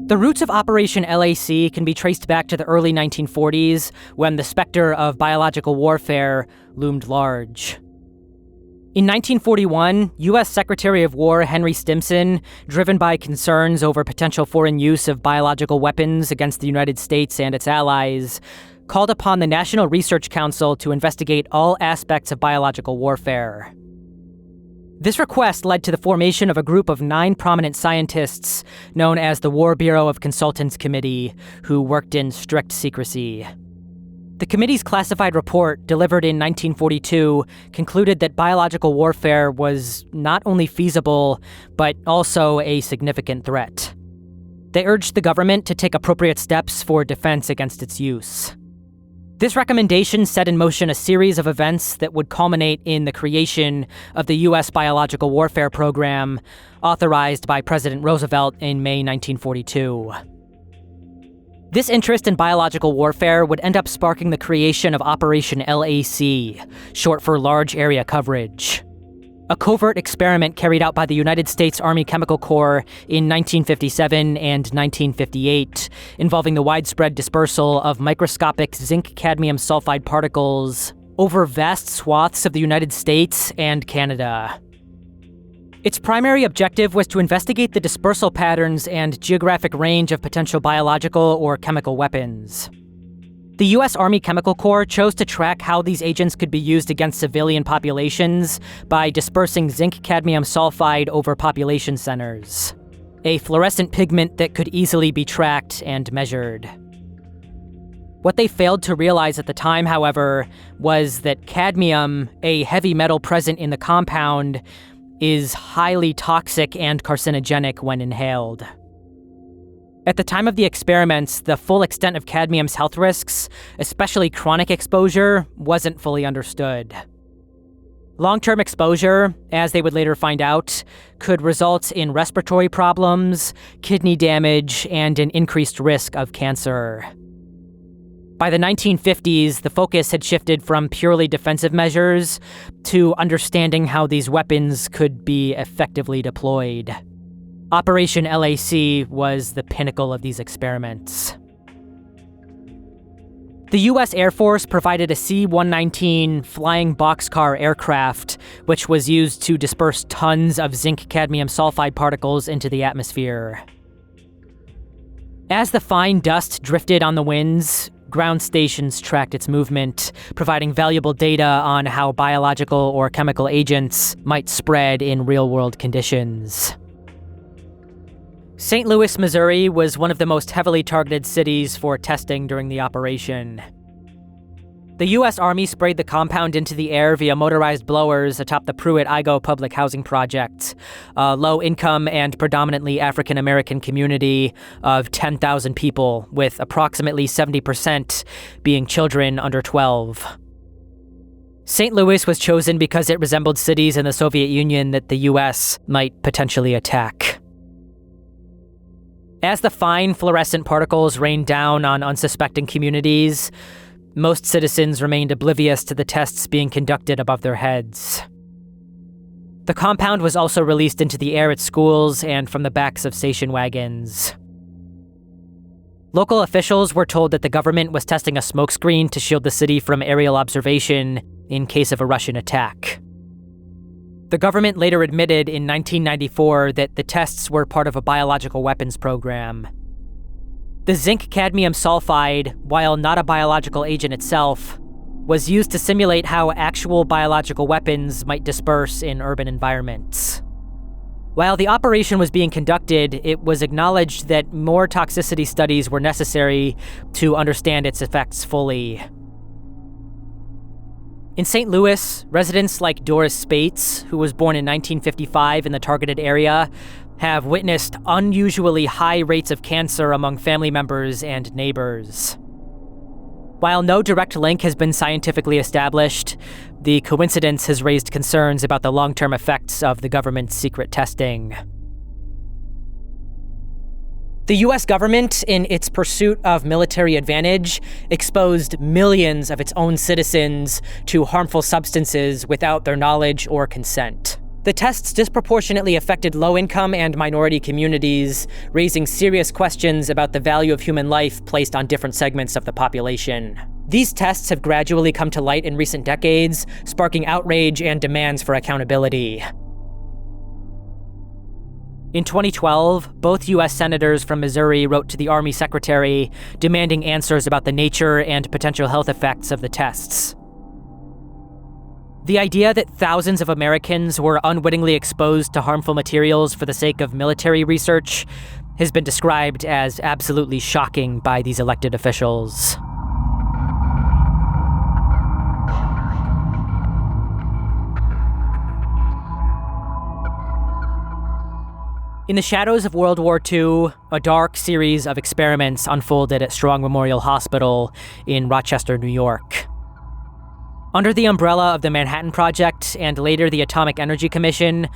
The roots of Operation LAC can be traced back to the early 1940s, when the specter of biological warfare loomed large. In 1941, U.S. Secretary of War Henry Stimson, driven by concerns over potential foreign use of biological weapons against the United States and its allies, called upon the National Research Council to investigate all aspects of biological warfare. This request led to the formation of a group of 9 prominent scientists known as the War Bureau of Consultants Committee, who worked in strict secrecy. The committee's classified report, delivered in 1942, concluded that biological warfare was not only feasible, but also a significant threat. They urged the government to take appropriate steps for defense against its use. This recommendation set in motion a series of events that would culminate in the creation of the U.S. Biological Warfare Program, authorized by President Roosevelt in May 1942. This interest in biological warfare would end up sparking the creation of Operation LAC, short for Large Area Coverage, a covert experiment carried out by the United States Army Chemical Corps in 1957 and 1958, involving the widespread dispersal of microscopic zinc-cadmium sulfide particles over vast swaths of the United States and Canada. Its primary objective was to investigate the dispersal patterns and geographic range of potential biological or chemical weapons. The U.S. Army Chemical Corps chose to track how these agents could be used against civilian populations by dispersing zinc-cadmium sulfide over population centers, a fluorescent pigment that could easily be tracked and measured. What they failed to realize at the time, however, was that cadmium, a heavy metal present in the compound, is highly toxic and carcinogenic when inhaled. At the time of the experiments, the full extent of cadmium's health risks, especially chronic exposure, wasn't fully understood. Long-term exposure, as they would later find out, could result in respiratory problems, kidney damage, and an increased risk of cancer. By the 1950s, the focus had shifted from purely defensive measures to understanding how these weapons could be effectively deployed. Operation LAC was the pinnacle of these experiments. The U.S. Air Force provided a C-119 flying boxcar aircraft, which was used to disperse tons of zinc-cadmium sulfide particles into the atmosphere. As the fine dust drifted on the winds, ground stations tracked its movement, providing valuable data on how biological or chemical agents might spread in real-world conditions. St. Louis, Missouri was one of the most heavily targeted cities for testing during the operation. The U.S. Army sprayed the compound into the air via motorized blowers atop the Pruitt-Igoe public housing project, a low-income and predominantly African-American community of 10,000 people, with approximately 70% being children under 12. St. Louis was chosen because it resembled cities in the Soviet Union that the U.S. might potentially attack. As the fine fluorescent particles rained down on unsuspecting communities, most citizens remained oblivious to the tests being conducted above their heads. The compound was also released into the air at schools and from the backs of station wagons. Local officials were told that the government was testing a smokescreen to shield the city from aerial observation in case of a Russian attack. The government later admitted in 1994 that the tests were part of a biological weapons program. The zinc-cadmium sulfide, while not a biological agent itself, was used to simulate how actual biological weapons might disperse in urban environments. While the operation was being conducted, it was acknowledged that more toxicity studies were necessary to understand its effects fully. In St. Louis, residents like Doris Spates, who was born in 1955 in the targeted area, have witnessed unusually high rates of cancer among family members and neighbors. While no direct link has been scientifically established, the coincidence has raised concerns about the long-term effects of the government's secret testing. The U.S. government, in its pursuit of military advantage, exposed millions of its own citizens to harmful substances without their knowledge or consent. The tests disproportionately affected low-income and minority communities, raising serious questions about the value of human life placed on different segments of the population. These tests have gradually come to light in recent decades, sparking outrage and demands for accountability. In 2012, both U.S. senators from Missouri wrote to the Army Secretary demanding answers about the nature and potential health effects of the tests. The idea that thousands of Americans were unwittingly exposed to harmful materials for the sake of military research has been described as absolutely shocking by these elected officials. In the shadows of World War II, a dark series of experiments unfolded at Strong Memorial Hospital in Rochester, New York. Under the umbrella of the Manhattan Project and later the Atomic Energy Commission,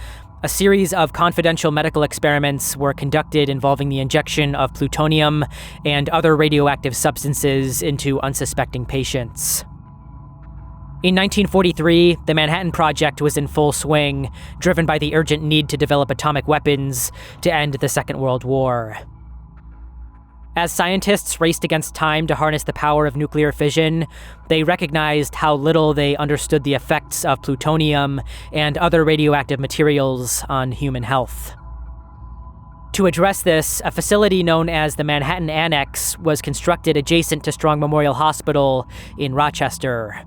a series of confidential medical experiments were conducted involving the injection of plutonium and other radioactive substances into unsuspecting patients. In 1943, the Manhattan Project was in full swing, driven by the urgent need to develop atomic weapons to end the Second World War. As scientists raced against time to harness the power of nuclear fission, they recognized how little they understood the effects of plutonium and other radioactive materials on human health. To address this, a facility known as the Manhattan Annex was constructed adjacent to Strong Memorial Hospital in Rochester.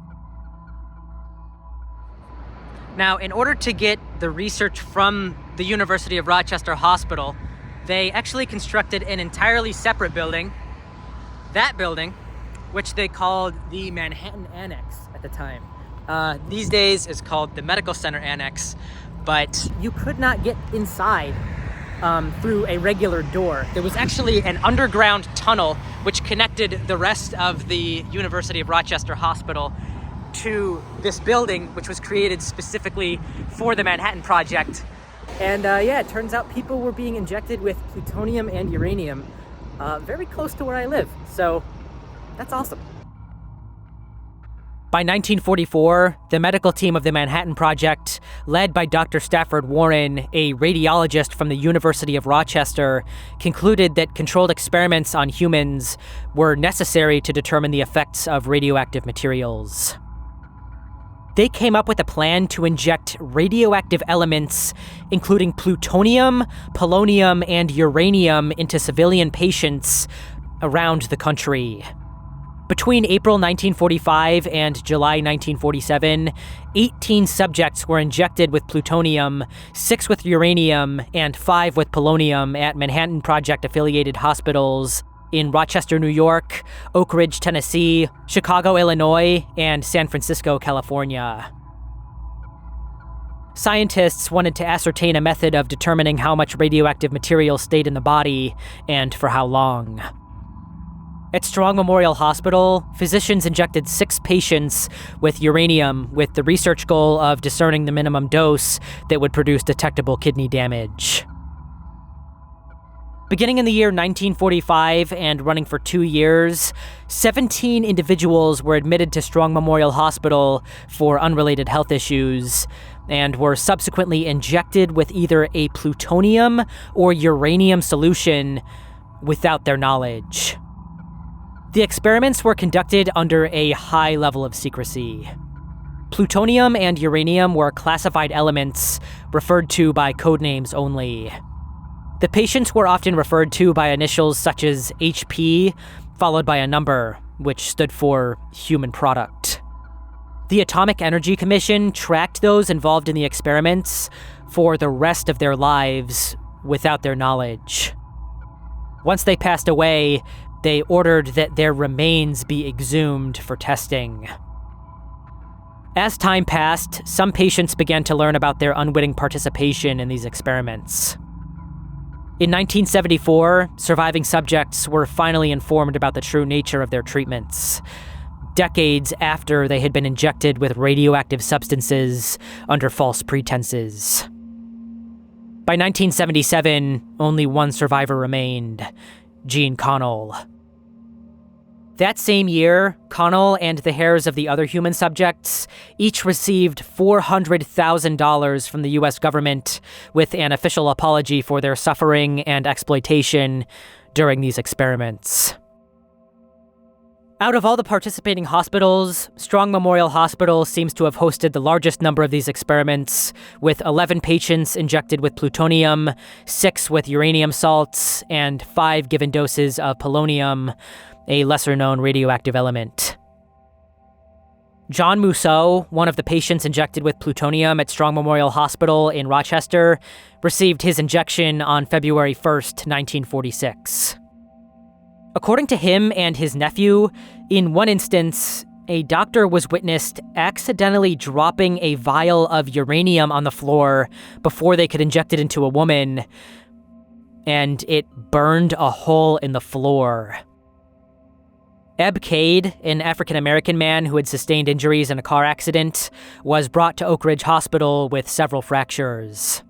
Now, in order to get the research from the University of Rochester Hospital, they actually constructed an entirely separate building, that building, which they called the Manhattan Annex at the time. These days it's called the Medical Center Annex, but you could not get inside through a regular door. There was actually an underground tunnel which connected the rest of the University of Rochester Hospital to this building, which was created specifically for the Manhattan Project. And it turns out people were being injected with plutonium and uranium very close to where I live. So that's awesome. By 1944, the medical team of the Manhattan Project, led by Dr. Stafford Warren, a radiologist from the University of Rochester, concluded that controlled experiments on humans were necessary to determine the effects of radioactive materials. They came up with a plan to inject radioactive elements, including plutonium, polonium, and uranium, into civilian patients around the country. Between April 1945 and July 1947, 18 subjects were injected with plutonium, 6 with uranium, and 5 with polonium at Manhattan Project-affiliated hospitals in Rochester, New York, Oak Ridge, Tennessee, Chicago, Illinois, and San Francisco, California. Scientists wanted to ascertain a method of determining how much radioactive material stayed in the body and for how long. At Strong Memorial Hospital, physicians injected 6 patients with uranium with the research goal of discerning the minimum dose that would produce detectable kidney damage. Beginning in the year 1945 and running for 2 years, 17 individuals were admitted to Strong Memorial Hospital for unrelated health issues and were subsequently injected with either a plutonium or uranium solution without their knowledge. The experiments were conducted under a high level of secrecy. Plutonium and uranium were classified elements referred to by code names only. The patients were often referred to by initials such as HP, followed by a number, which stood for human product. The Atomic Energy Commission tracked those involved in the experiments for the rest of their lives without their knowledge. Once they passed away, they ordered that their remains be exhumed for testing. As time passed, some patients began to learn about their unwitting participation in these experiments. In 1974, surviving subjects were finally informed about the true nature of their treatments, decades after they had been injected with radioactive substances under false pretenses. By 1977, only one survivor remained, Jean Connell. That same year, Connell and the heirs of the other human subjects each received $400,000 from the US government with an official apology for their suffering and exploitation during these experiments. Out of all the participating hospitals, Strong Memorial Hospital seems to have hosted the largest number of these experiments, with 11 patients injected with plutonium, 6 with uranium salts, and 5 given doses of polonium, a lesser-known radioactive element. John Mousseau, one of the patients injected with plutonium at Strong Memorial Hospital in Rochester, received his injection on February 1st, 1946. According to him and his nephew, in one instance, a doctor was witnessed accidentally dropping a vial of uranium on the floor before they could inject it into a woman, and it burned a hole in the floor. Ebb Cade, an African-American man who had sustained injuries in a car accident, was brought to Oak Ridge Hospital with several fractures.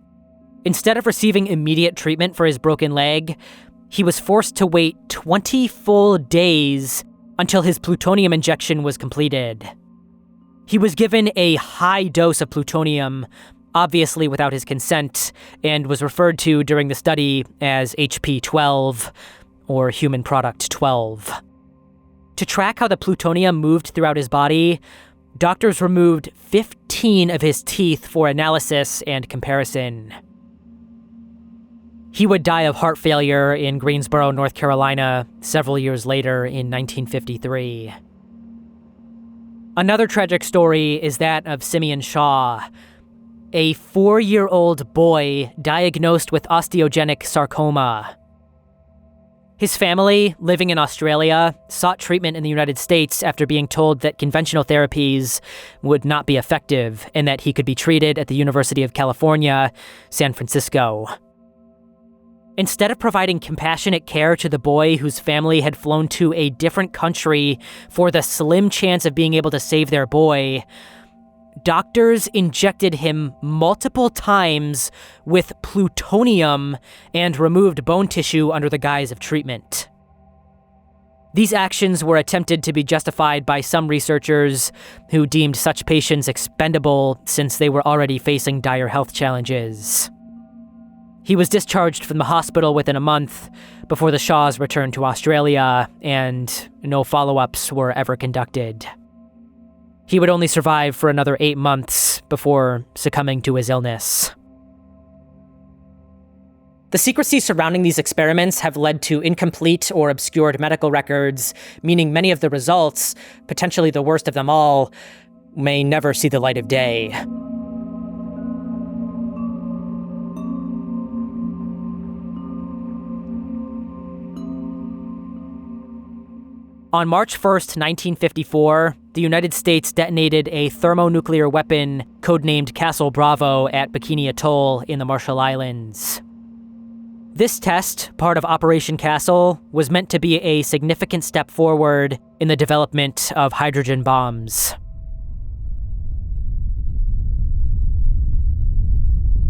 Instead of receiving immediate treatment for his broken leg, he was forced to wait 20 full days until his plutonium injection was completed. He was given a high dose of plutonium, obviously without his consent, and was referred to during the study as HP-12, or human product 12. To track how the plutonium moved throughout his body, doctors removed 15 of his teeth for analysis and comparison. He would die of heart failure in Greensboro, North Carolina, several years later in 1953. Another tragic story is that of Simeon Shaw, a 4-year-old boy diagnosed with osteogenic sarcoma. His family, living in Australia, sought treatment in the United States after being told that conventional therapies would not be effective and that he could be treated at the University of California, San Francisco. Instead of providing compassionate care to the boy whose family had flown to a different country for the slim chance of being able to save their boy, doctors injected him multiple times with plutonium and removed bone tissue under the guise of treatment. These actions were attempted to be justified by some researchers who deemed such patients expendable since they were already facing dire health challenges. He was discharged from the hospital within a month before the Shaws returned to Australia, and no follow-ups were ever conducted. He would only survive for another 8 months before succumbing to his illness. The secrecy surrounding these experiments have led to incomplete or obscured medical records, meaning many of the results, potentially the worst of them all, may never see the light of day. On March 1st, 1954, the United States detonated a thermonuclear weapon codenamed Castle Bravo at Bikini Atoll in the Marshall Islands. This test, part of Operation Castle, was meant to be a significant step forward in the development of hydrogen bombs.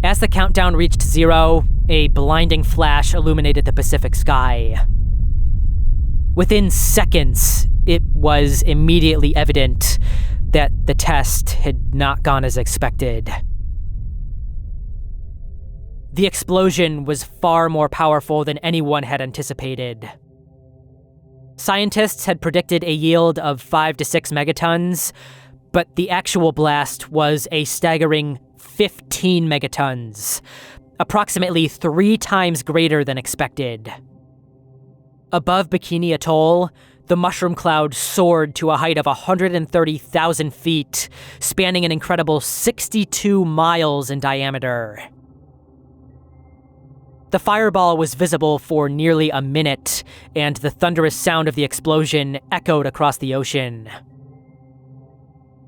As the countdown reached 0, a blinding flash illuminated the Pacific sky. Within seconds, it was immediately evident that the test had not gone as expected. The explosion was far more powerful than anyone had anticipated. Scientists had predicted a yield of 5 to 6 megatons, but the actual blast was a staggering 15 megatons, approximately 3 times greater than expected. Above Bikini Atoll, the mushroom cloud soared to a height of 130,000 feet, spanning an incredible 62 miles in diameter. The fireball was visible for nearly a minute, and the thunderous sound of the explosion echoed across the ocean.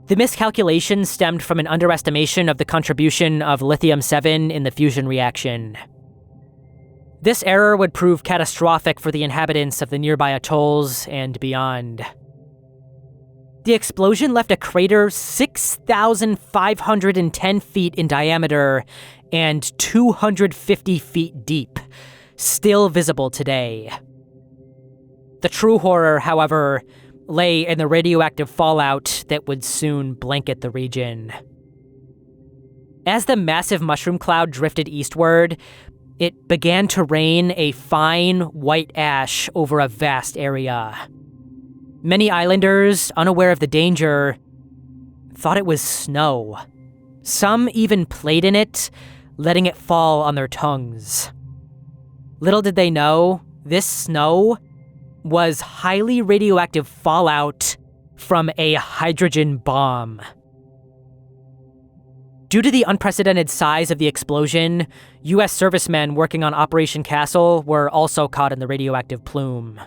The miscalculation stemmed from an underestimation of the contribution of lithium-7 in the fusion reaction. This error would prove catastrophic for the inhabitants of the nearby atolls and beyond. The explosion left a crater 6,510 feet in diameter and 250 feet deep, still visible today. The true horror, however, lay in the radioactive fallout that would soon blanket the region. As the massive mushroom cloud drifted eastward, it began to rain a fine white ash over a vast area. Many islanders, unaware of the danger, thought it was snow. Some even played in it, letting it fall on their tongues. Little did they know, this snow was highly radioactive fallout from a hydrogen bomb. Due to the unprecedented size of the explosion, U.S. servicemen working on Operation Castle were also caught in the radioactive plume.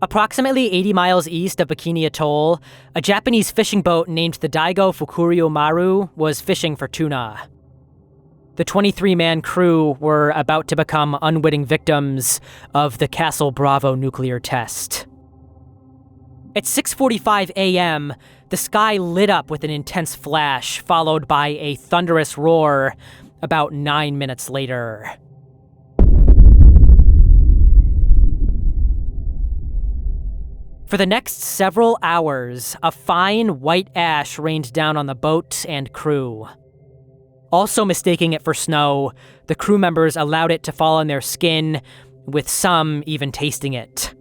Approximately 80 miles east of Bikini Atoll, a Japanese fishing boat named the Daigo Fukuryu Maru was fishing for tuna. The 23-man crew were about to become unwitting victims of the Castle Bravo nuclear test. At 6:45 a.m., the sky lit up with an intense flash, followed by a thunderous roar about 9 minutes later. For the next several hours, a fine white ash rained down on the boat and crew. Also mistaking it for snow, the crew members allowed it to fall on their skin, with some even tasting it.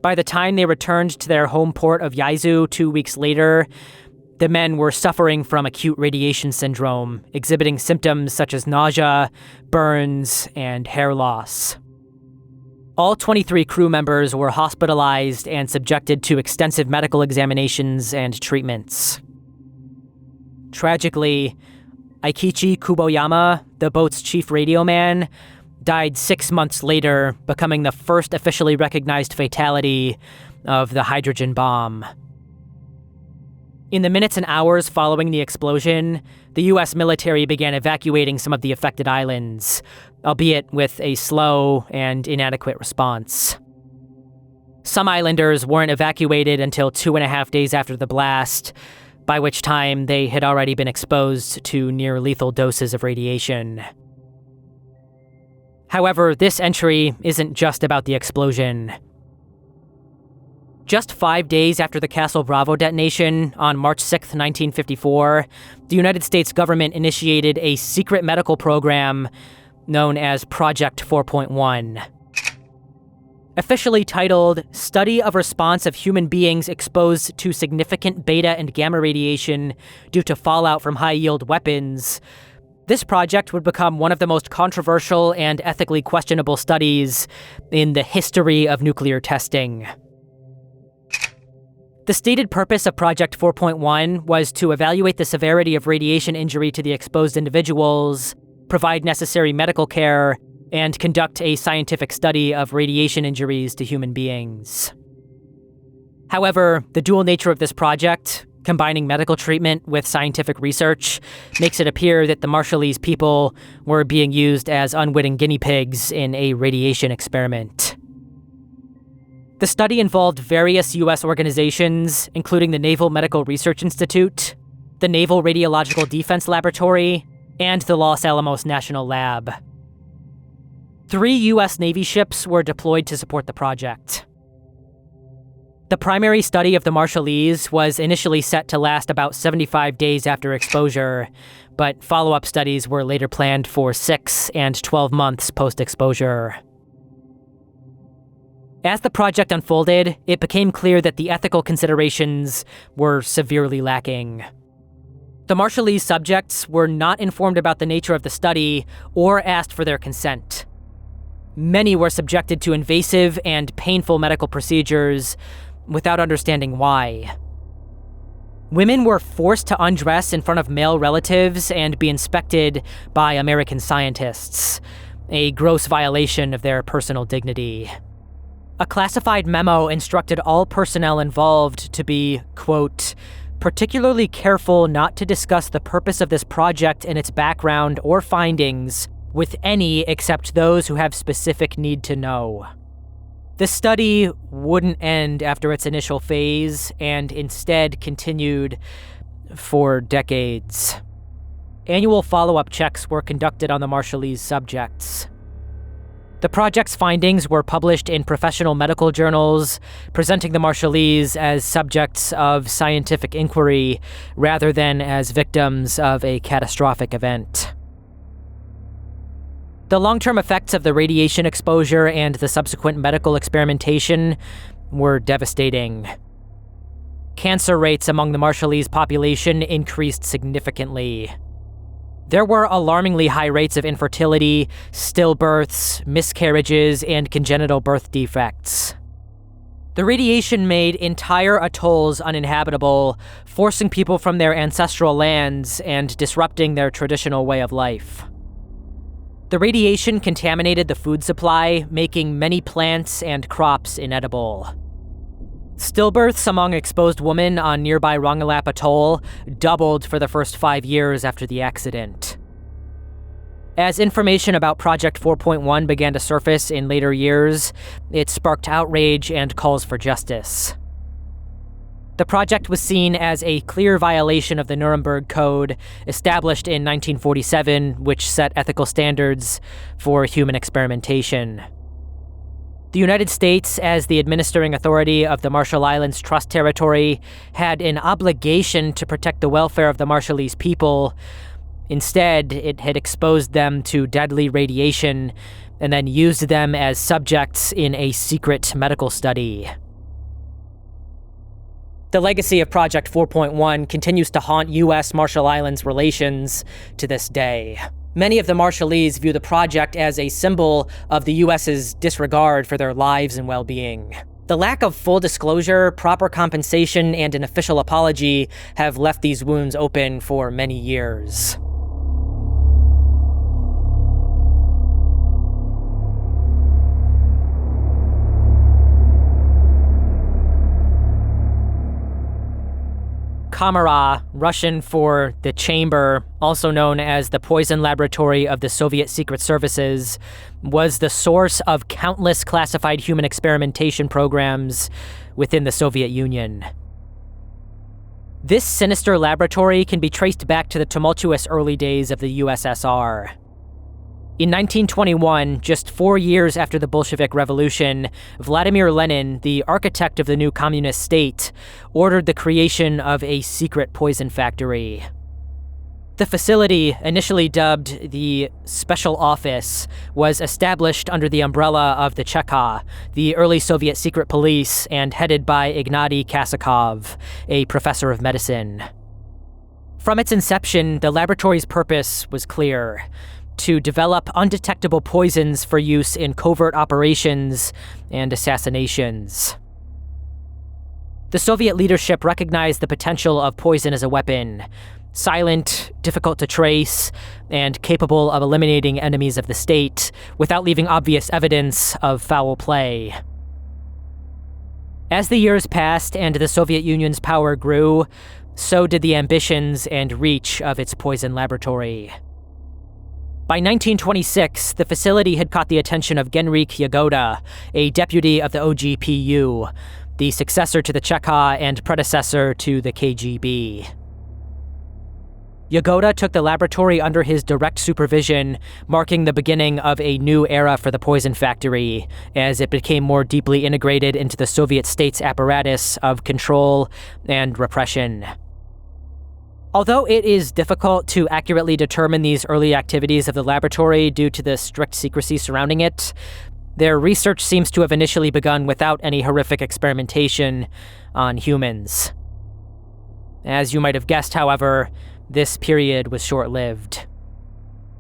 By the time they returned to their home port of Yaizu 2 weeks later, the men were suffering from acute radiation syndrome, exhibiting symptoms such as nausea, burns, and hair loss. All 23 crew members were hospitalized and subjected to extensive medical examinations and treatments. Tragically, Aikichi Kuboyama, the boat's chief radio man, died 6 months later, becoming the first officially recognized fatality of the hydrogen bomb. In the minutes and hours following the explosion, the U.S. military began evacuating some of the affected islands, albeit with a slow and inadequate response. Some islanders weren't evacuated until 2.5 days after the blast, by which time they had already been exposed to near-lethal doses of radiation. However, this entry isn't just about the explosion. Just 5 days after the Castle Bravo detonation, on March 6, 1954, the United States government initiated a secret medical program known as Project 4.1. Officially titled Study of Response of Human Beings Exposed to Significant Beta and Gamma Radiation Due to Fallout from High-Yield Weapons, this project would become one of the most controversial and ethically questionable studies in the history of nuclear testing. The stated purpose of Project 4.1 was to evaluate the severity of radiation injury to the exposed individuals, provide necessary medical care, and conduct a scientific study of radiation injuries to human beings. However, the dual nature of this project, combining medical treatment with scientific research, makes it appear that the Marshallese people were being used as unwitting guinea pigs in a radiation experiment. The study involved various U.S. organizations, including the Naval Medical Research Institute, the Naval Radiological Defense Laboratory, and the Los Alamos National Lab. 3 U.S. Navy ships were deployed to support the project. The primary study of the Marshallese was initially set to last about 75 days after exposure, but follow-up studies were later planned for 6 and 12 months post-exposure. As the project unfolded, it became clear that the ethical considerations were severely lacking. The Marshallese subjects were not informed about the nature of the study or asked for their consent. Many were subjected to invasive and painful medical procedures without understanding why. Women were forced to undress in front of male relatives and be inspected by American scientists, a gross violation of their personal dignity. A classified memo instructed all personnel involved to be, quote, particularly careful not to discuss the purpose of this project and its background or findings with any except those who have specific need to know. The study wouldn't end after its initial phase and instead continued for decades. Annual follow-up checks were conducted on the Marshallese subjects. The project's findings were published in professional medical journals, presenting the Marshallese as subjects of scientific inquiry rather than as victims of a catastrophic event. The long-term effects of the radiation exposure and the subsequent medical experimentation were devastating. Cancer rates among the Marshallese population increased significantly. There were alarmingly high rates of infertility, stillbirths, miscarriages, and congenital birth defects. The radiation made entire atolls uninhabitable, forcing people from their ancestral lands and disrupting their traditional way of life. The radiation contaminated the food supply, making many plants and crops inedible. Stillbirths among exposed women on nearby Rongelap Atoll doubled for the first 5 years after the accident. As information about Project 4.1 began to surface in later years, it sparked outrage and calls for justice. The project was seen as a clear violation of the Nuremberg Code, established in 1947, which set ethical standards for human experimentation. The United States, as the administering authority of the Marshall Islands Trust Territory, had an obligation to protect the welfare of the Marshallese people. Instead, it had exposed them to deadly radiation and then used them as subjects in a secret medical study. The legacy of Project 4.1 continues to haunt U.S. Marshall Islands relations to this day. Many of the Marshallese view the project as a symbol of the U.S.'s disregard for their lives and well-being. The lack of full disclosure, proper compensation, and an official apology have left these wounds open for many years. Kamera, Russian for the chamber, also known as the poison laboratory of the Soviet Secret Services, was the source of countless classified human experimentation programs within the Soviet Union. This sinister laboratory can be traced back to the tumultuous early days of the USSR. In 1921, just 4 years after the Bolshevik Revolution, Vladimir Lenin, the architect of the new communist state, ordered the creation of a secret poison factory. The facility, initially dubbed the Special Office, was established under the umbrella of the Cheka, the early Soviet secret police, and headed by Ignatiy Kasakov, a professor of medicine. From its inception, the laboratory's purpose was clear: to develop undetectable poisons for use in covert operations and assassinations. The Soviet leadership recognized the potential of poison as a weapon, silent, difficult to trace, and capable of eliminating enemies of the state without leaving obvious evidence of foul play. As the years passed and the Soviet Union's power grew, so did the ambitions and reach of its poison laboratory. By 1926, the facility had caught the attention of Genrikh Yagoda, a deputy of the OGPU, the successor to the Cheka and predecessor to the KGB. Yagoda took the laboratory under his direct supervision, marking the beginning of a new era for the poison factory, as it became more deeply integrated into the Soviet state's apparatus of control and repression. Although it is difficult to accurately determine these early activities of the laboratory due to the strict secrecy surrounding it, their research seems to have initially begun without any horrific experimentation on humans. As you might have guessed, however, this period was short-lived.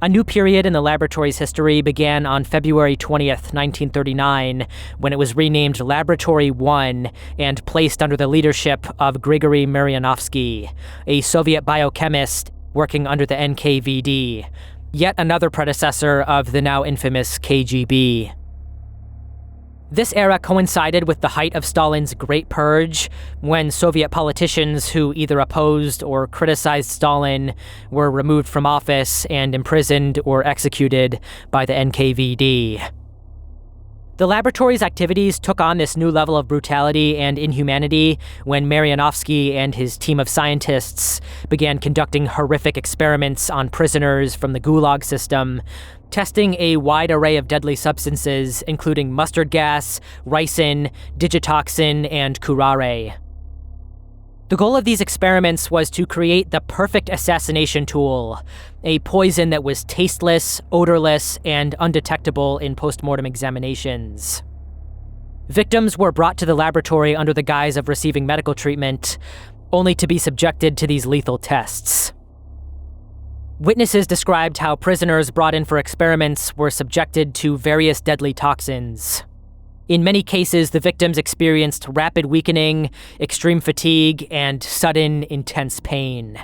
A new period in the laboratory's history began on February 20th, 1939, when it was renamed Laboratory 1 and placed under the leadership of Grigory Maryanovsky, a Soviet biochemist working under the NKVD, yet another predecessor of the now infamous KGB. This era coincided with the height of Stalin's Great Purge, when Soviet politicians who either opposed or criticized Stalin were removed from office and imprisoned or executed by the NKVD. The laboratory's activities took on this new level of brutality and inhumanity when Marianovsky and his team of scientists began conducting horrific experiments on prisoners from the Gulag system, testing a wide array of deadly substances, including mustard gas, ricin, digitoxin, and curare. The goal of these experiments was to create the perfect assassination tool, a poison that was tasteless, odorless, and undetectable in postmortem examinations. Victims were brought to the laboratory under the guise of receiving medical treatment, only to be subjected to these lethal tests. Witnesses described how prisoners brought in for experiments were subjected to various deadly toxins. In many cases, the victims experienced rapid weakening, extreme fatigue, and sudden, intense pain.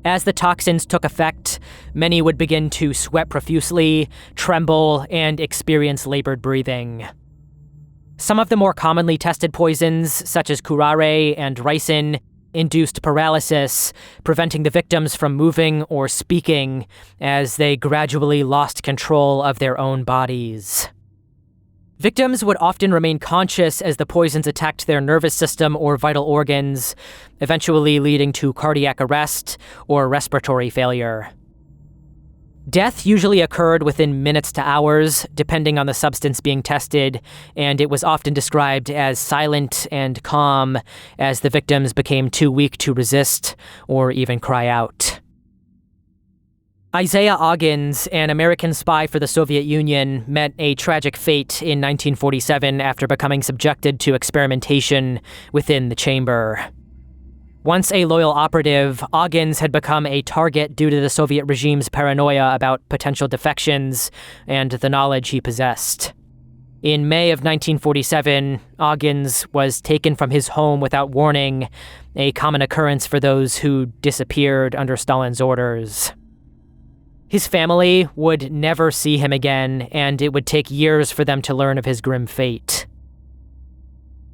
As the toxins took effect, many would begin to sweat profusely, tremble, and experience labored breathing. Some of the more commonly tested poisons, such as curare and ricin, induced paralysis, preventing the victims from moving or speaking as they gradually lost control of their own bodies. Victims would often remain conscious as the poisons attacked their nervous system or vital organs, eventually leading to cardiac arrest or respiratory failure. Death usually occurred within minutes to hours, depending on the substance being tested, and it was often described as silent and calm as the victims became too weak to resist or even cry out. Isaiah Oggins, an American spy for the Soviet Union, met a tragic fate in 1947 after becoming subjected to experimentation within the chamber. Once a loyal operative, Oggins had become a target due to the Soviet regime's paranoia about potential defections and the knowledge he possessed. In May of 1947, Oggins was taken from his home without warning, a common occurrence for those who disappeared under Stalin's orders. His family would never see him again, and it would take years for them to learn of his grim fate.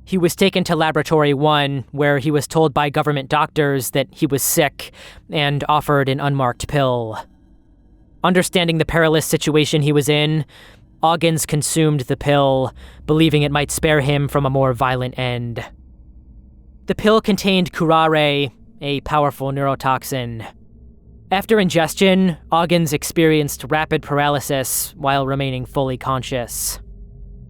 He was taken to Laboratory 1, where he was told by government doctors that he was sick and offered an unmarked pill. Understanding the perilous situation he was in, Oggins consumed the pill, believing it might spare him from a more violent end. The pill contained curare, a powerful neurotoxin. After ingestion, Oggins experienced rapid paralysis while remaining fully conscious.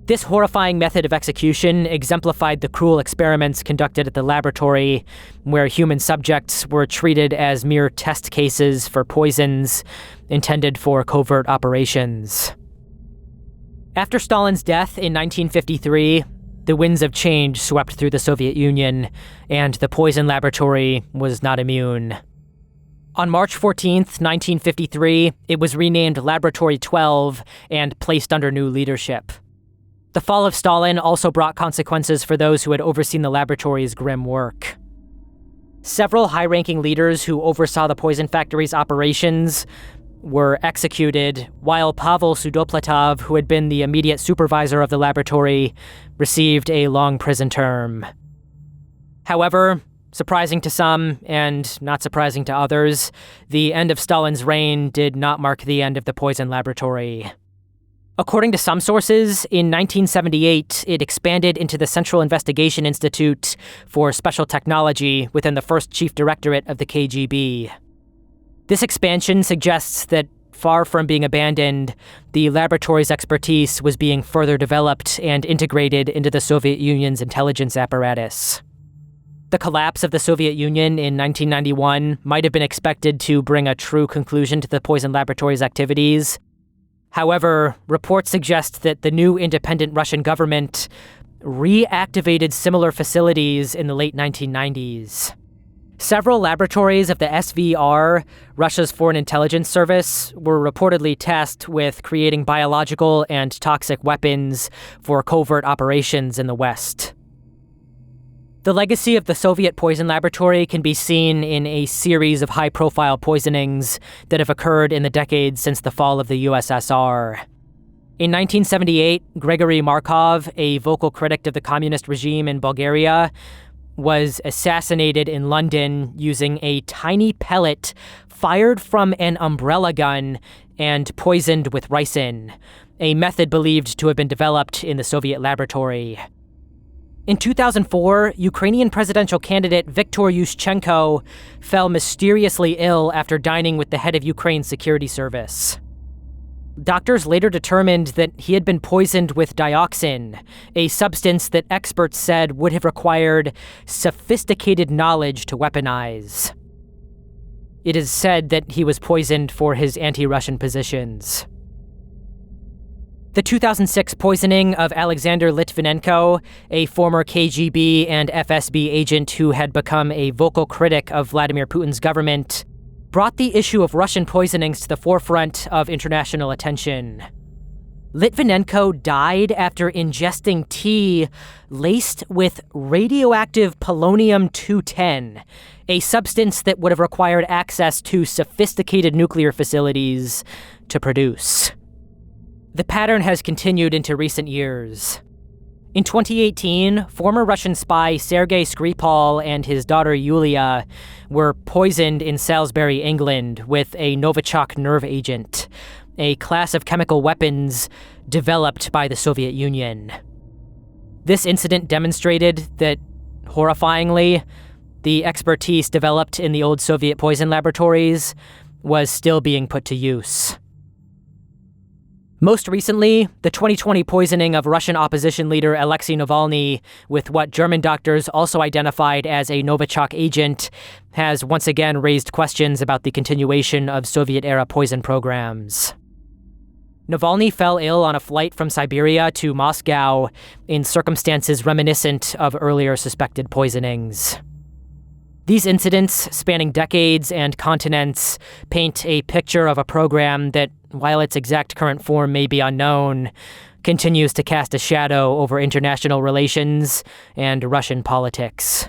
This horrifying method of execution exemplified the cruel experiments conducted at the laboratory, where human subjects were treated as mere test cases for poisons intended for covert operations. After Stalin's death in 1953, the winds of change swept through the Soviet Union, and the poison laboratory was not immune. On March 14, 1953, it was renamed Laboratory 12 and placed under new leadership. The fall of Stalin also brought consequences for those who had overseen the laboratory's grim work. Several high-ranking leaders who oversaw the poison factory's operations were executed, while Pavel Sudoplatov, who had been the immediate supervisor of the laboratory, received a long prison term. However, surprising to some, and not surprising to others, the end of Stalin's reign did not mark the end of the poison laboratory. According to some sources, in 1978, it expanded into the Central Investigation Institute for Special Technology within the first chief directorate of the KGB. This expansion suggests that, far from being abandoned, the laboratory's expertise was being further developed and integrated into the Soviet Union's intelligence apparatus. The collapse of the Soviet Union in 1991 might have been expected to bring a true conclusion to the poison laboratory's activities. However, reports suggest that the new independent Russian government reactivated similar facilities in the late 1990s. Several laboratories of the SVR, Russia's Foreign Intelligence Service, were reportedly tasked with creating biological and toxic weapons for covert operations in the West. The legacy of the Soviet poison laboratory can be seen in a series of high-profile poisonings that have occurred in the decades since the fall of the USSR. In 1978, Gregory Markov, a vocal critic of the communist regime in Bulgaria, was assassinated in London using a tiny pellet fired from an umbrella gun and poisoned with ricin, a method believed to have been developed in the Soviet laboratory. In 2004, Ukrainian presidential candidate Viktor Yushchenko fell mysteriously ill after dining with the head of Ukraine's security service. Doctors later determined that he had been poisoned with dioxin, a substance that experts said would have required sophisticated knowledge to weaponize. It is said that he was poisoned for his anti-Russian positions. The 2006 poisoning of Alexander Litvinenko, a former KGB and FSB agent who had become a vocal critic of Vladimir Putin's government, brought the issue of Russian poisonings to the forefront of international attention. Litvinenko died after ingesting tea laced with radioactive polonium-210, a substance that would have required access to sophisticated nuclear facilities to produce. The pattern has continued into recent years. In 2018, former Russian spy Sergei Skripal and his daughter Yulia were poisoned in Salisbury, England, with a Novichok nerve agent, a class of chemical weapons developed by the Soviet Union. This incident demonstrated that, horrifyingly, the expertise developed in the old Soviet poison laboratories was still being put to use. Most recently, the 2020 poisoning of Russian opposition leader Alexei Navalny with what German doctors also identified as a Novichok agent has once again raised questions about the continuation of Soviet-era poison programs. Navalny fell ill on a flight from Siberia to Moscow in circumstances reminiscent of earlier suspected poisonings. These incidents, spanning decades and continents, paint a picture of a program that, while its exact current form may be unknown, continues to cast a shadow over international relations and Russian politics.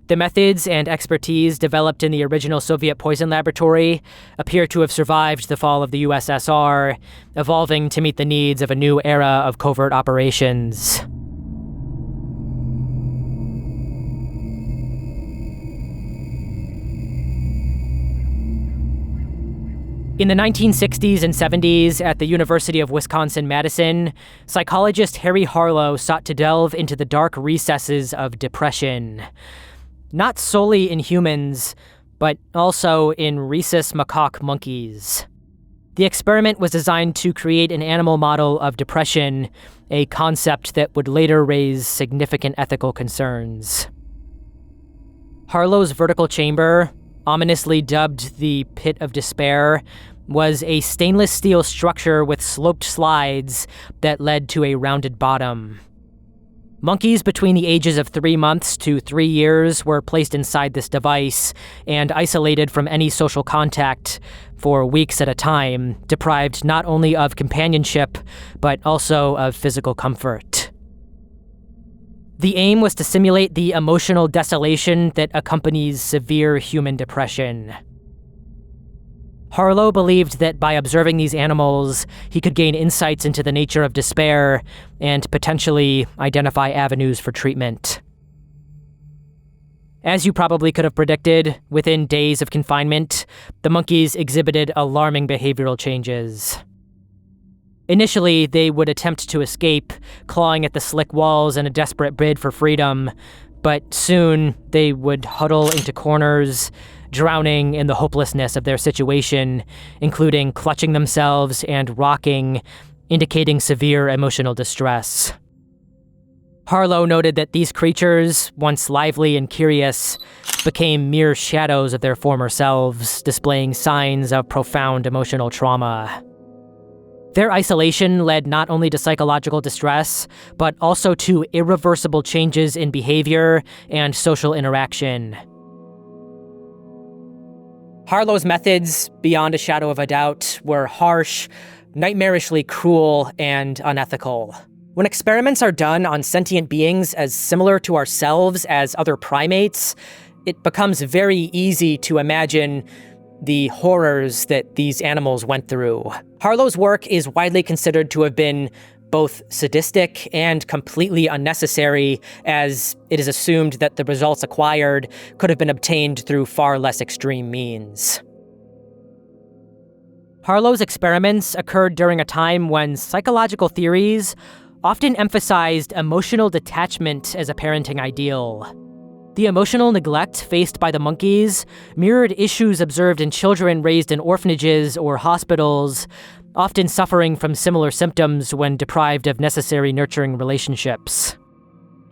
The methods and expertise developed in the original Soviet poison laboratory appear to have survived the fall of the USSR, evolving to meet the needs of a new era of covert operations. In the 1960s and 70s at the University of Wisconsin-Madison, psychologist Harry Harlow sought to delve into the dark recesses of depression. Not solely in humans, but also in rhesus macaque monkeys. The experiment was designed to create an animal model of depression, a concept that would later raise significant ethical concerns. Harlow's vertical chamber, ominously dubbed the Pit of Despair, was a stainless steel structure with sloped slides that led to a rounded bottom. Monkeys between the ages of 3 months to 3 years were placed inside this device and isolated from any social contact for weeks at a time, deprived not only of companionship, but also of physical comfort. The aim was to simulate the emotional desolation that accompanies severe human depression. Harlow believed that by observing these animals, he could gain insights into the nature of despair and potentially identify avenues for treatment. As you probably could have predicted, within days of confinement, the monkeys exhibited alarming behavioral changes. Initially, they would attempt to escape, clawing at the slick walls in a desperate bid for freedom, but soon they would huddle into corners, drowning in the hopelessness of their situation, including clutching themselves and rocking, indicating severe emotional distress. Harlow noted that these creatures, once lively and curious, became mere shadows of their former selves, displaying signs of profound emotional trauma. Their isolation led not only to psychological distress, but also to irreversible changes in behavior and social interaction. Harlow's methods, beyond a shadow of a doubt, were harsh, nightmarishly cruel, and unethical. When experiments are done on sentient beings as similar to ourselves as other primates, it becomes very easy to imagine the horrors that these animals went through. Harlow's work is widely considered to have been both sadistic and completely unnecessary, as it is assumed that the results acquired could have been obtained through far less extreme means. Harlow's experiments occurred during a time when psychological theories often emphasized emotional detachment as a parenting ideal. The emotional neglect faced by the monkeys mirrored issues observed in children raised in orphanages or hospitals, often suffering from similar symptoms when deprived of necessary nurturing relationships.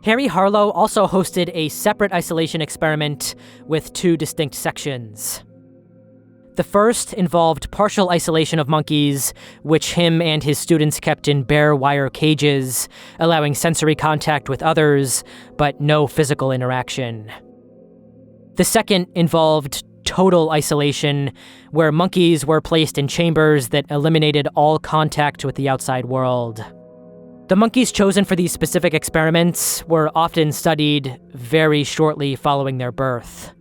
Harry Harlow also hosted a separate isolation experiment with two distinct sections. The first involved partial isolation of monkeys, which him and his students kept in bare wire cages, allowing sensory contact with others, but no physical interaction. The second involved total isolation, where monkeys were placed in chambers that eliminated all contact with the outside world. The monkeys chosen for these specific experiments were often studied very shortly following their birth.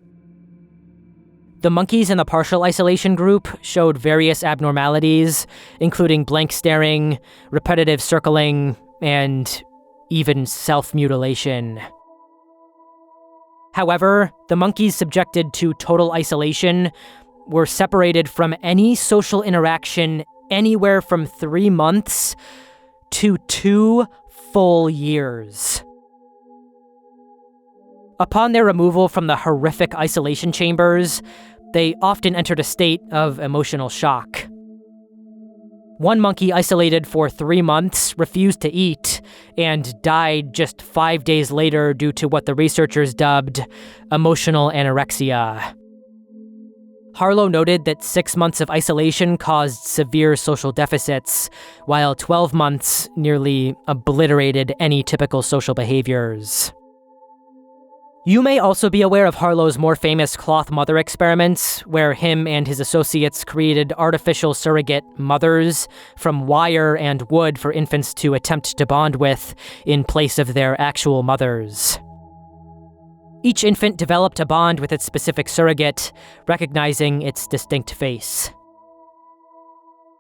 The monkeys in the partial isolation group showed various abnormalities, including blank staring, repetitive circling, and even self-mutilation. However, the monkeys subjected to total isolation were separated from any social interaction anywhere from 3 months to 2 full years. Upon their removal from the horrific isolation chambers, they often entered a state of emotional shock. One monkey isolated for 3 months refused to eat and died just 5 days later due to what the researchers dubbed emotional anorexia. Harlow noted that 6 months of isolation caused severe social deficits, while 12 months nearly obliterated any typical social behaviors. You may also be aware of Harlow's more famous cloth mother experiments, where him and his associates created artificial surrogate mothers from wire and wood for infants to attempt to bond with in place of their actual mothers. Each infant developed a bond with its specific surrogate, recognizing its distinct face.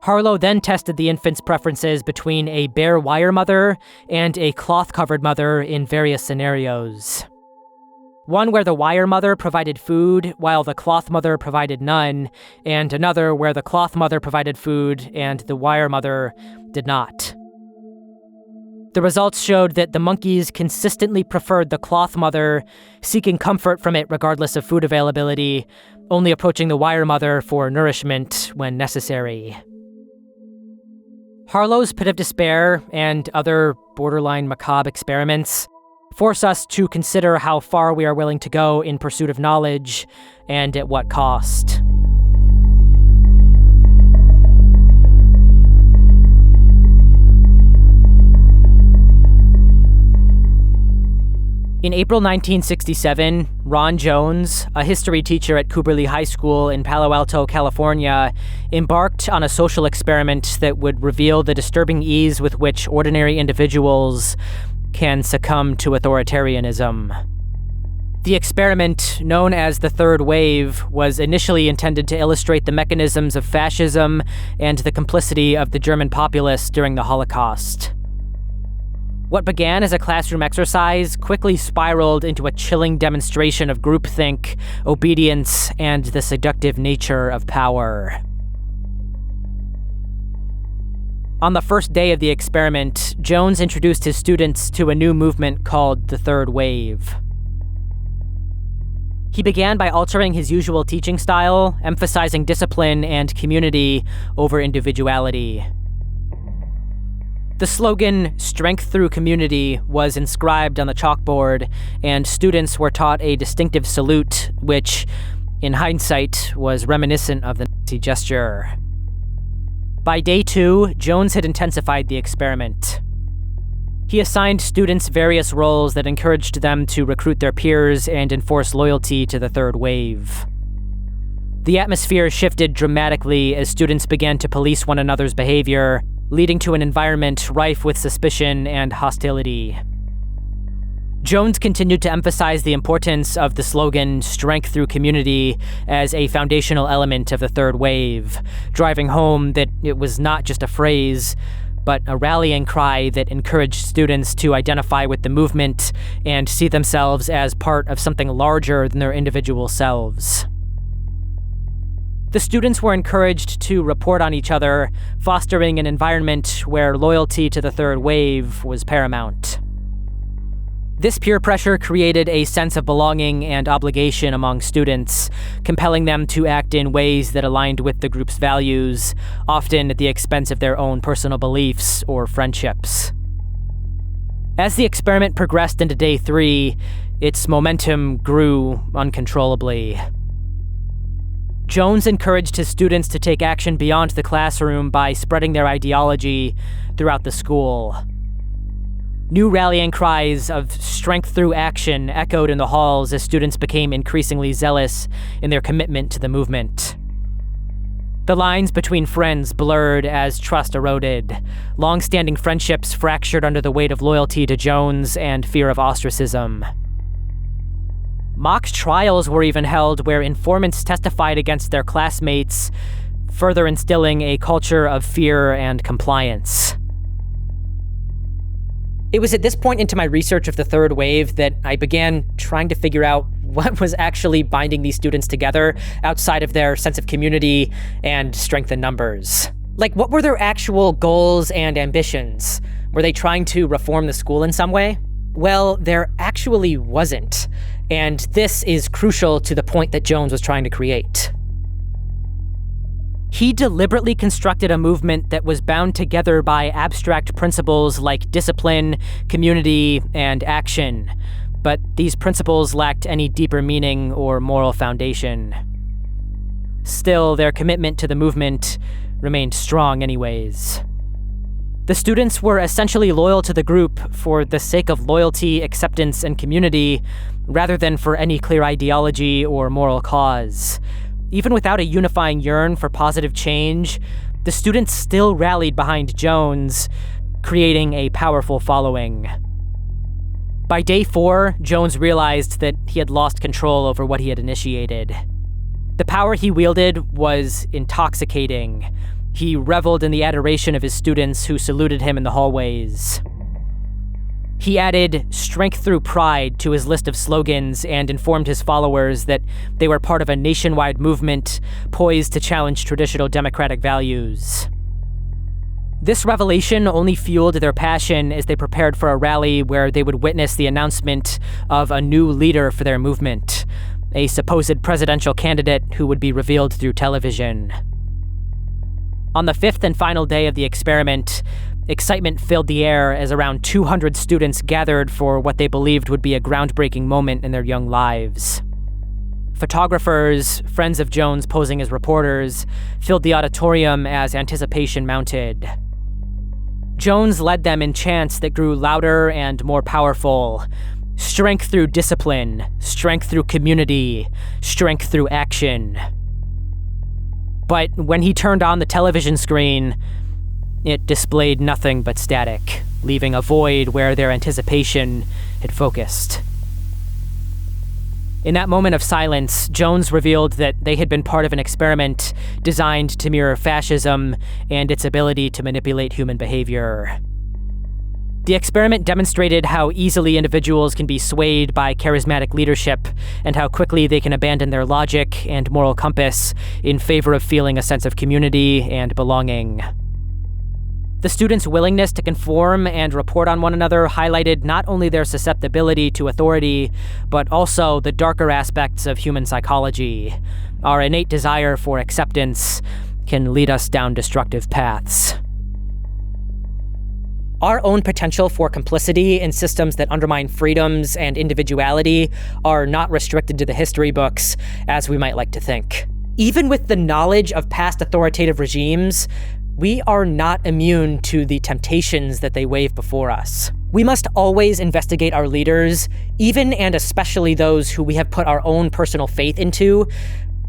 Harlow then tested the infant's preferences between a bare wire mother and a cloth-covered mother in various scenarios. One where the wire mother provided food while the cloth mother provided none, and another where the cloth mother provided food and the wire mother did not. The results showed that the monkeys consistently preferred the cloth mother, seeking comfort from it regardless of food availability, only approaching the wire mother for nourishment when necessary. Harlow's pit of despair and other borderline macabre experiments force us to consider how far we are willing to go in pursuit of knowledge, and at what cost. In April 1967, Ron Jones, a history teacher at Cooperly High School in Palo Alto, California, embarked on a social experiment that would reveal the disturbing ease with which ordinary individuals can succumb to authoritarianism. The experiment, known as the Third Wave, was initially intended to illustrate the mechanisms of fascism and the complicity of the German populace during the Holocaust. What began as a classroom exercise quickly spiraled into a chilling demonstration of groupthink, obedience, and the seductive nature of power. On the first day of the experiment, Jones introduced his students to a new movement called the Third Wave. He began by altering his usual teaching style, emphasizing discipline and community over individuality. The slogan, "Strength through community," was inscribed on the chalkboard, and students were taught a distinctive salute, which, in hindsight, was reminiscent of the Nazi gesture. By day 2, Jones had intensified the experiment. He assigned students various roles that encouraged them to recruit their peers and enforce loyalty to the Third Wave. The atmosphere shifted dramatically as students began to police one another's behavior, leading to an environment rife with suspicion and hostility. Jones continued to emphasize the importance of the slogan, "Strength through community," as a foundational element of the Third Wave, driving home that it was not just a phrase, but a rallying cry that encouraged students to identify with the movement and see themselves as part of something larger than their individual selves. The students were encouraged to report on each other, fostering an environment where loyalty to the third wave was paramount. This peer pressure created a sense of belonging and obligation among students, compelling them to act in ways that aligned with the group's values, often at the expense of their own personal beliefs or friendships. As the experiment progressed into day 3, its momentum grew uncontrollably. Jones encouraged his students to take action beyond the classroom by spreading their ideology throughout the school. New rallying cries of strength through action echoed in the halls as students became increasingly zealous in their commitment to the movement. The lines between friends blurred as trust eroded. Long-standing friendships fractured under the weight of loyalty to Jones and fear of ostracism. Mock trials were even held where informants testified against their classmates, further instilling a culture of fear and compliance. It was at this point into my research of the third wave that I began trying to figure out what was actually binding these students together outside of their sense of community and strength in numbers. Like, what were their actual goals and ambitions? Were they trying to reform the school in some way? Well, there actually wasn't. And this is crucial to the point that Jones was trying to create. He deliberately constructed a movement that was bound together by abstract principles like discipline, community, and action. But these principles lacked any deeper meaning or moral foundation. Still, their commitment to the movement remained strong anyways. The students were essentially loyal to the group for the sake of loyalty, acceptance, and community, rather than for any clear ideology or moral cause. Even without a unifying yearn for positive change, the students still rallied behind Jones, creating a powerful following. By day 4, Jones realized that he had lost control over what he had initiated. The power he wielded was intoxicating. He reveled in the adoration of his students who saluted him in the hallways. He added strength through pride to his list of slogans and informed his followers that they were part of a nationwide movement poised to challenge traditional democratic values. This revelation only fueled their passion as they prepared for a rally where they would witness the announcement of a new leader for their movement, a supposed presidential candidate who would be revealed through television. On the 5th and final day of the experiment, excitement filled the air as around 200 students gathered for what they believed would be a groundbreaking moment in their young lives. Photographers, friends of Jones posing as reporters, filled the auditorium as anticipation mounted. Jones led them in chants that grew louder and more powerful. Strength through discipline, strength through community, strength through action. But when he turned on the television screen, it displayed nothing but static, leaving a void where their anticipation had focused. In that moment of silence, Jones revealed that they had been part of an experiment designed to mirror fascism and its ability to manipulate human behavior. The experiment demonstrated how easily individuals can be swayed by charismatic leadership and how quickly they can abandon their logic and moral compass in favor of feeling a sense of community and belonging. The students' willingness to conform and report on one another highlighted not only their susceptibility to authority, but also the darker aspects of human psychology. Our innate desire for acceptance can lead us down destructive paths. Our own potential for complicity in systems that undermine freedoms and individuality are not restricted to the history books, as we might like to think. Even with the knowledge of past authoritative regimes, we are not immune to the temptations that they wave before us. We must always investigate our leaders, even and especially those who we have put our own personal faith into,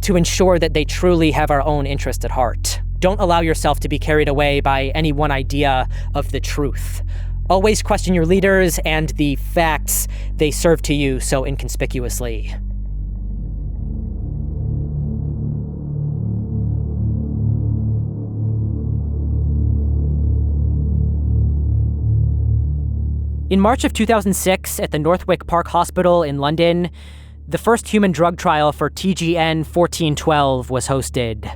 to ensure that they truly have our own interest at heart. Don't allow yourself to be carried away by any one idea of the truth. Always question your leaders and the facts they serve to you so inconspicuously. In March of 2006, at the Northwick Park Hospital in London, the first human drug trial for TGN-1412 was hosted.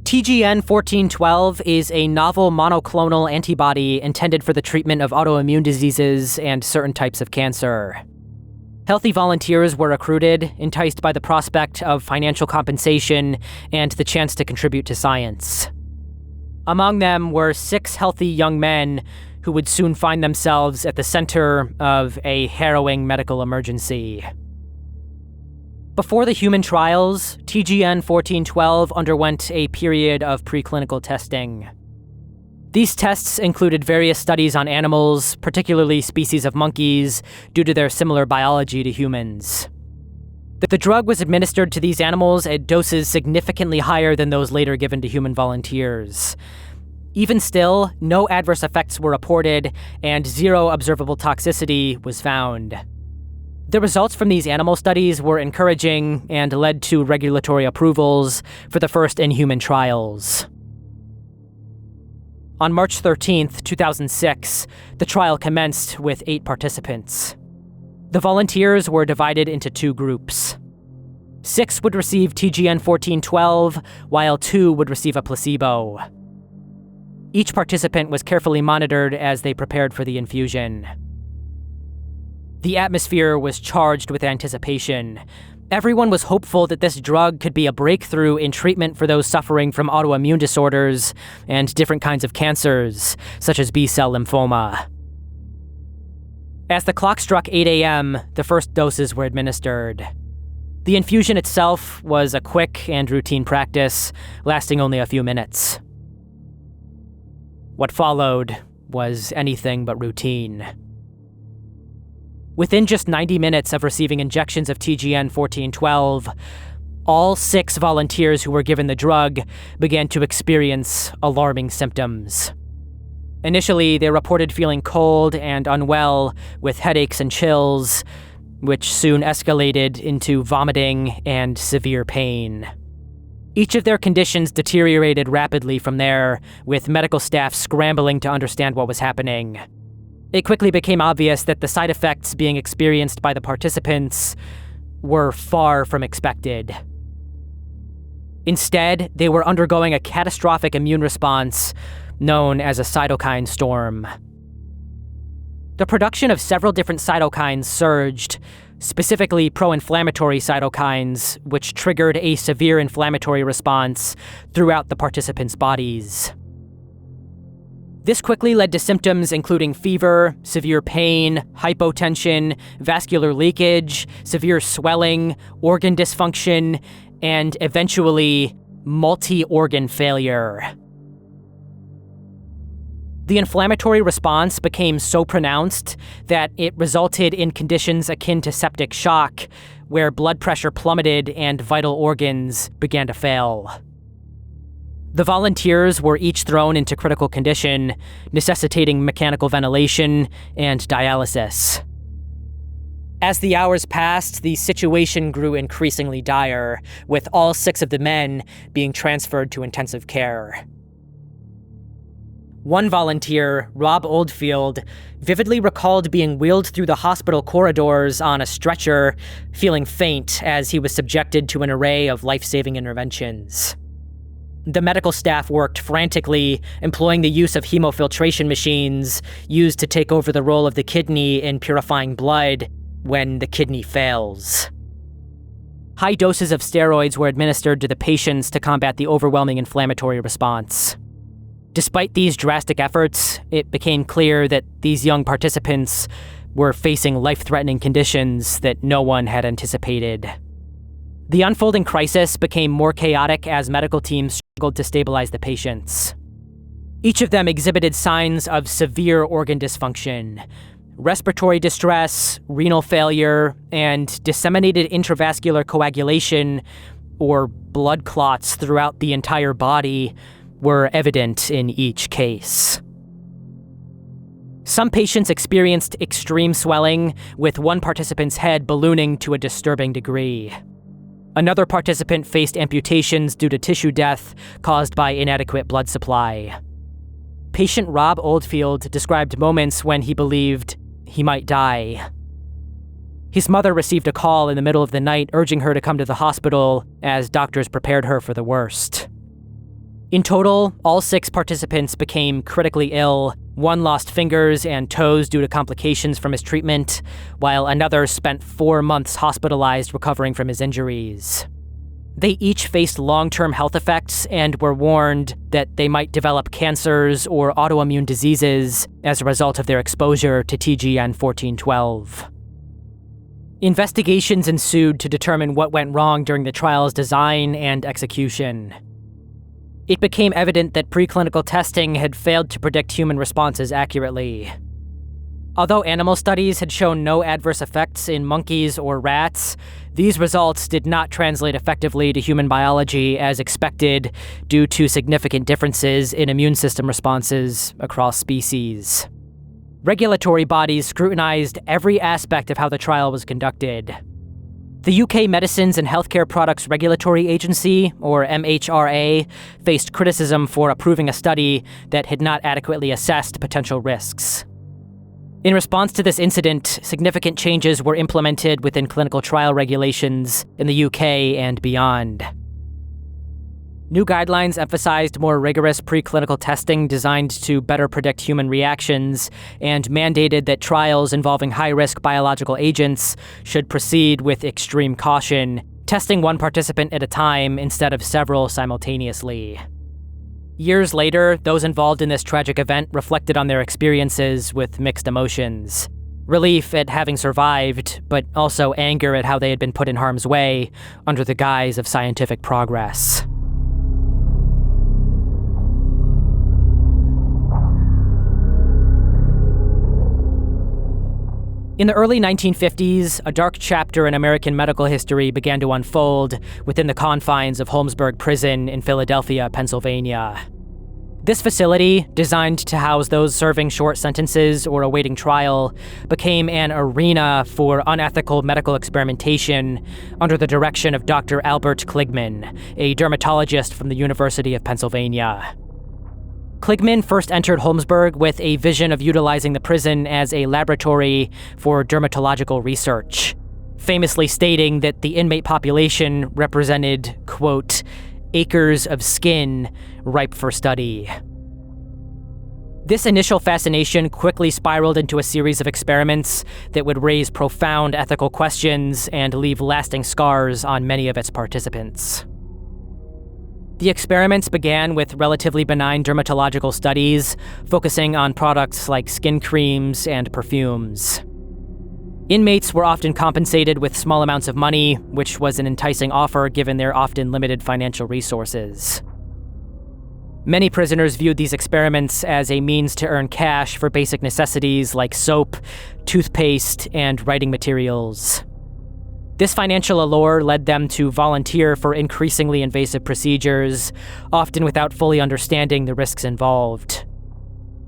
TGN-1412 is a novel monoclonal antibody intended for the treatment of autoimmune diseases and certain types of cancer. Healthy volunteers were recruited, enticed by the prospect of financial compensation and the chance to contribute to science. Among them were 6 healthy young men who would soon find themselves at the center of a harrowing medical emergency. Before the human trials, TGN-1412 underwent a period of preclinical testing. These tests included various studies on animals, particularly species of monkeys, due to their similar biology to humans. The drug was administered to these animals at doses significantly higher than those later given to human volunteers. Even still, no adverse effects were reported, and 0 observable toxicity was found. The results from these animal studies were encouraging and led to regulatory approvals for the first in-human trials. On March 13th, 2006, the trial commenced with 8 participants. The volunteers were divided into 2 groups. 6 would receive TGN-1412, while 2 would receive a placebo. Each participant was carefully monitored as they prepared for the infusion. The atmosphere was charged with anticipation. Everyone was hopeful that this drug could be a breakthrough in treatment for those suffering from autoimmune disorders and different kinds of cancers, such as B-cell lymphoma. As the clock struck 8 a.m., the first doses were administered. The infusion itself was a quick and routine practice, lasting only a few minutes. What followed was anything but routine. Within just 90 minutes of receiving injections of TGN-1412, all 6 volunteers who were given the drug began to experience alarming symptoms. Initially, they reported feeling cold and unwell with headaches and chills, which soon escalated into vomiting and severe pain. Each of their conditions deteriorated rapidly from there, with medical staff scrambling to understand what was happening. It quickly became obvious that the side effects being experienced by the participants were far from expected. Instead, they were undergoing a catastrophic immune response known as a cytokine storm. The production of several different cytokines surged, specifically pro-inflammatory cytokines, which triggered a severe inflammatory response throughout the participants' bodies. This quickly led to symptoms including fever, severe pain, hypotension, vascular leakage, severe swelling, organ dysfunction, and eventually multi-organ failure. The inflammatory response became so pronounced that it resulted in conditions akin to septic shock, where blood pressure plummeted and vital organs began to fail. The volunteers were each thrown into critical condition, necessitating mechanical ventilation and dialysis. As the hours passed, the situation grew increasingly dire, with all 6 of the men being transferred to intensive care. One volunteer, Rob Oldfield, vividly recalled being wheeled through the hospital corridors on a stretcher, feeling faint as he was subjected to an array of life-saving interventions. The medical staff worked frantically, employing the use of hemofiltration machines used to take over the role of the kidney in purifying blood when the kidney fails. High doses of steroids were administered to the patients to combat the overwhelming inflammatory response. Despite these drastic efforts, it became clear that these young participants were facing life-threatening conditions that no one had anticipated. The unfolding crisis became more chaotic as medical teams struggled to stabilize the patients. Each of them exhibited signs of severe organ dysfunction, respiratory distress, renal failure, and disseminated intravascular coagulation, or blood clots throughout the entire body, were evident in each case. Some patients experienced extreme swelling, with one participant's head ballooning to a disturbing degree. Another participant faced amputations due to tissue death caused by inadequate blood supply. patient Rob Oldfield described moments when he believed he might die. His mother received a call in the middle of the night urging her to come to the hospital as doctors prepared her for the worst. In total, all 6 participants became critically ill. One lost fingers and toes due to complications from his treatment, while another spent 4 months hospitalized recovering from his injuries. They each faced long-term health effects and were warned that they might develop cancers or autoimmune diseases as a result of their exposure to TGN 1412. Investigations ensued to determine what went wrong during the trial's design and execution. It became evident that preclinical testing had failed to predict human responses accurately. Although animal studies had shown no adverse effects in monkeys or rats, these results did not translate effectively to human biology as expected due to significant differences in immune system responses across species. Regulatory bodies scrutinized every aspect of how the trial was conducted. The UK Medicines and Healthcare Products Regulatory Agency, or MHRA, faced criticism for approving a study that had not adequately assessed potential risks. In response to this incident, significant changes were implemented within clinical trial regulations in the UK and beyond. New guidelines emphasized more rigorous preclinical testing designed to better predict human reactions and mandated that trials involving high-risk biological agents should proceed with extreme caution, testing one participant at a time instead of several simultaneously. Years later, those involved in this tragic event reflected on their experiences with mixed emotions. Relief at having survived, but also anger at how they had been put in harm's way under the guise of scientific progress. In the early 1950s, a dark chapter in American medical history began to unfold within the confines of Holmesburg Prison in Philadelphia, Pennsylvania. This facility, designed to house those serving short sentences or awaiting trial, became an arena for unethical medical experimentation under the direction of Dr. Albert Kligman, a dermatologist from the University of Pennsylvania. Kligman first entered Holmesburg with a vision of utilizing the prison as a laboratory for dermatological research, famously stating that the inmate population represented, quote, acres of skin ripe for study. This initial fascination quickly spiraled into a series of experiments that would raise profound ethical questions and leave lasting scars on many of its participants. The experiments began with relatively benign dermatological studies, focusing on products like skin creams and perfumes. Inmates were often compensated with small amounts of money, which was an enticing offer given their often limited financial resources. Many prisoners viewed these experiments as a means to earn cash for basic necessities like soap, toothpaste, and writing materials. This financial allure led them to volunteer for increasingly invasive procedures, often without fully understanding the risks involved.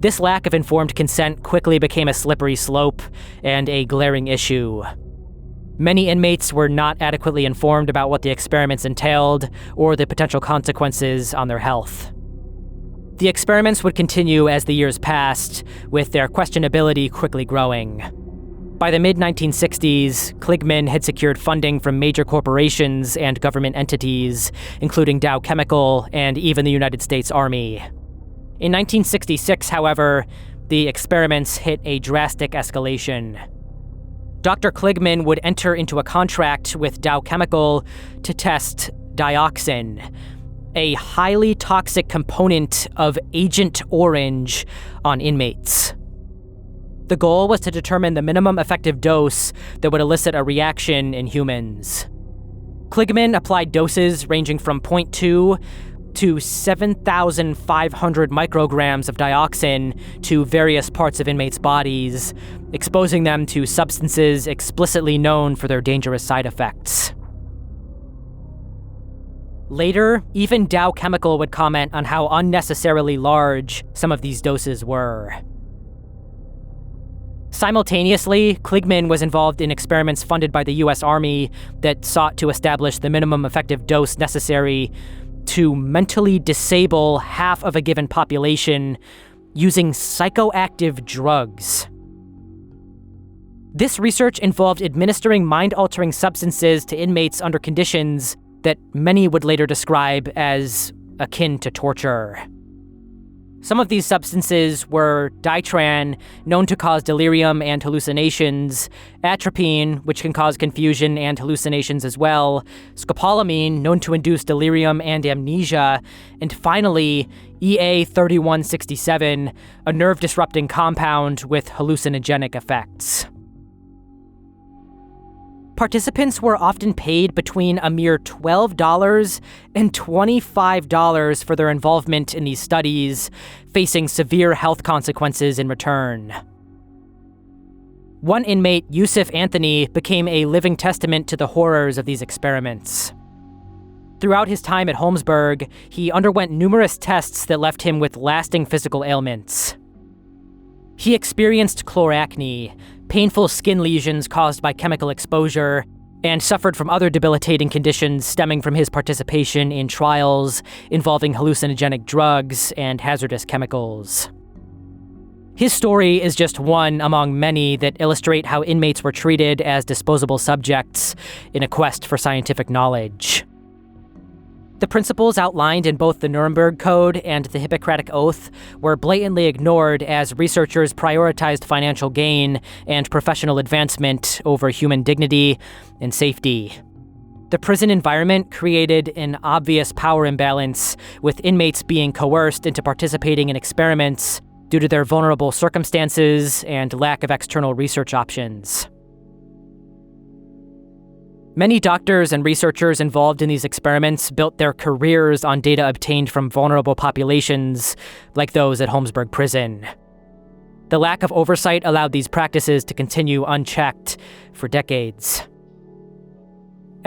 This lack of informed consent quickly became a slippery slope and a glaring issue. Many inmates were not adequately informed about what the experiments entailed or the potential consequences on their health. The experiments would continue as the years passed, with their questionability quickly growing. By the mid-1960s, Kligman had secured funding from major corporations and government entities, including Dow Chemical and even the United States Army. In 1966, however, the experiments hit a drastic escalation. Dr. Kligman would enter into a contract with Dow Chemical to test dioxin, a highly toxic component of Agent Orange, on inmates. The goal was to determine the minimum effective dose that would elicit a reaction in humans. Kligman applied doses ranging from 0.2 to 7,500 micrograms of dioxin to various parts of inmates' bodies, exposing them to substances explicitly known for their dangerous side effects. Later, even Dow Chemical would comment on how unnecessarily large some of these doses were. Simultaneously, Kligman was involved in experiments funded by the U.S. Army that sought to establish the minimum effective dose necessary to mentally disable half of a given population using psychoactive drugs. This research involved administering mind-altering substances to inmates under conditions that many would later describe as akin to torture. Some of these substances were ditran, known to cause delirium and hallucinations, atropine, which can cause confusion and hallucinations as well, scopolamine, known to induce delirium and amnesia, and finally, EA3167, a nerve-disrupting compound with hallucinogenic effects. Participants were often paid between a mere $12 and $25 for their involvement in these studies, facing severe health consequences in return. One inmate, Yusuf Anthony, became a living testament to the horrors of these experiments. Throughout his time at Holmesburg, he underwent numerous tests that left him with lasting physical ailments. He experienced chloracne, painful skin lesions caused by chemical exposure, and suffered from other debilitating conditions stemming from his participation in trials involving hallucinogenic drugs and hazardous chemicals. His story is just one among many that illustrate how inmates were treated as disposable subjects in a quest for scientific knowledge. The principles outlined in both the Nuremberg Code and the Hippocratic Oath were blatantly ignored as researchers prioritized financial gain and professional advancement over human dignity and safety. The prison environment created an obvious power imbalance, with inmates being coerced into participating in experiments due to their vulnerable circumstances and lack of external research options. Many doctors and researchers involved in these experiments built their careers on data obtained from vulnerable populations, like those at Holmesburg Prison. The lack of oversight allowed these practices to continue unchecked for decades.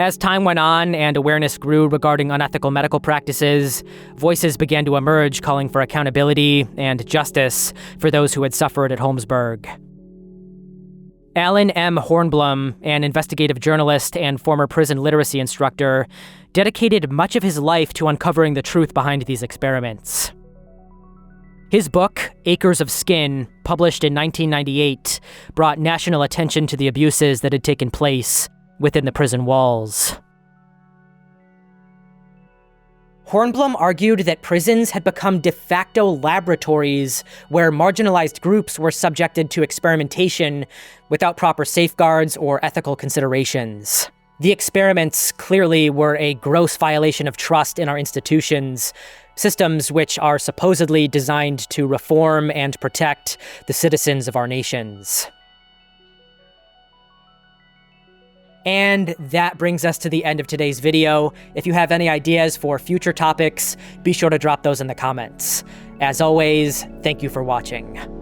As time went on and awareness grew regarding unethical medical practices, voices began to emerge calling for accountability and justice for those who had suffered at Holmesburg. Alan M. Hornblum, an investigative journalist and former prison literacy instructor, dedicated much of his life to uncovering the truth behind these experiments. His book, Acres of Skin, published in 1998, brought national attention to the abuses that had taken place within the prison walls. Hornblum argued that prisons had become de facto laboratories where marginalized groups were subjected to experimentation without proper safeguards or ethical considerations. The experiments clearly were a gross violation of trust in our institutions, systems which are supposedly designed to reform and protect the citizens of our nations. And that brings us to the end of today's video. If you have any ideas for future topics, be sure to drop those in the comments. As always, thank you for watching.